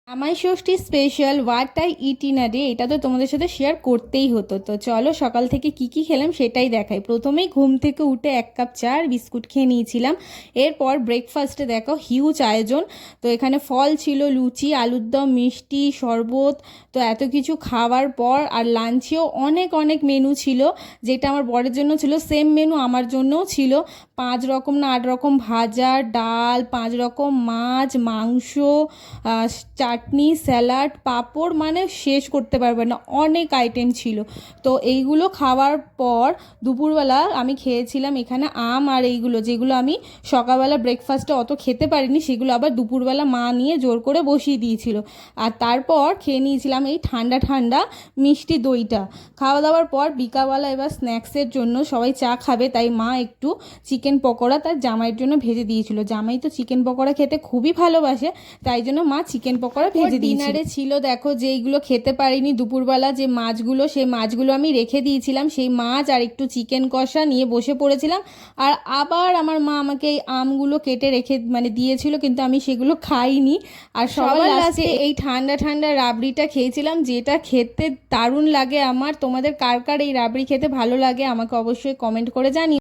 আমাই Shashthi special what I eat in a day, এটা তো তোমাদের সাথে শেয়ার করতেই হতো। তো চলো সকাল থেকে কি কি খেলাম সেটাই দেখাই। প্রথমেই ঘুম থেকে উঠে 1 কাপ চা আর বিস্কুট খেয়ে নিয়েছিলাম। এরপর ব্রেকফাস্টে দেখো হিউজ আয়োজন। তো এখানে ফল ছিল, লুচি, আলুর দম, মিষ্টি, শরবত, তো এত কিছু খাওয়ার পর আর লাঞ্চেও অনেক অনেক মেনু ছিল। যেটা আমার বরের জন্য ছিল সেম মেনু আমার জন্যও ছিল। 5 রকম না 8 রকম ভাজা, ডাল, 5 রকম মাছ, মাংস, চাটনি, স্যালাড, পাঁপড়, মানে শেষ করতে পারবে না, অনেক আইটেম ছিল। তো এইগুলো খাওয়ার পর দুপুরবেলা আমি খেয়েছিলাম এখানে আম আর এইগুলো, যেগুলো আমি সকালবেলা ব্রেকফাস্টে অত খেতে পারিনি, সেগুলো আবার দুপুরবেলা মা নিয়ে জোর করে বসিয়ে দিয়েছিল। আর তারপর খেয়ে নিয়েছিলাম এই ঠান্ডা ঠান্ডা মিষ্টি দইটা। খাওয়া দাওয়ার পর বিকালবেলা এবার স্ন্যাক্সের জন্য সবাই চা খাবে, তাই মা একটু চিকেন পকোড়া তার জামাইয়ের জন্য ভেজে দিয়েছিল। জামাই তো চিকেন পকোড়া খেতে খুবই ভালোবাসে, তাই জন্য মা চিকেন পকোড়া ভেজে দিয়েছিল। ডিনারে ছিল দেখো যেইগুলো খেতে পারিনি দুপুরবেলা, যে মাছগুলো, সেই মাছগুলো আমি রেখে দিয়েছিলাম, সেই মাছ আর একটু চিকেন কষা নিয়ে বসে পড়েছিলাম। আর আবার আমার মা আমাকে এই আমগুলো কেটে রেখে দিয়েছিল, কিন্তু আমি সেগুলো খাইনি। আর সবার লাস্টে এই ঠান্ডা ঠান্ডা রাবড়িটা খেয়েছিলাম, যেটা খেতে দারুণ লাগে আমার। তোমাদের কার কার এই রাবড়ি খেতে ভালো লাগে আমাকে অবশ্যই কমেন্ট করে জানিও।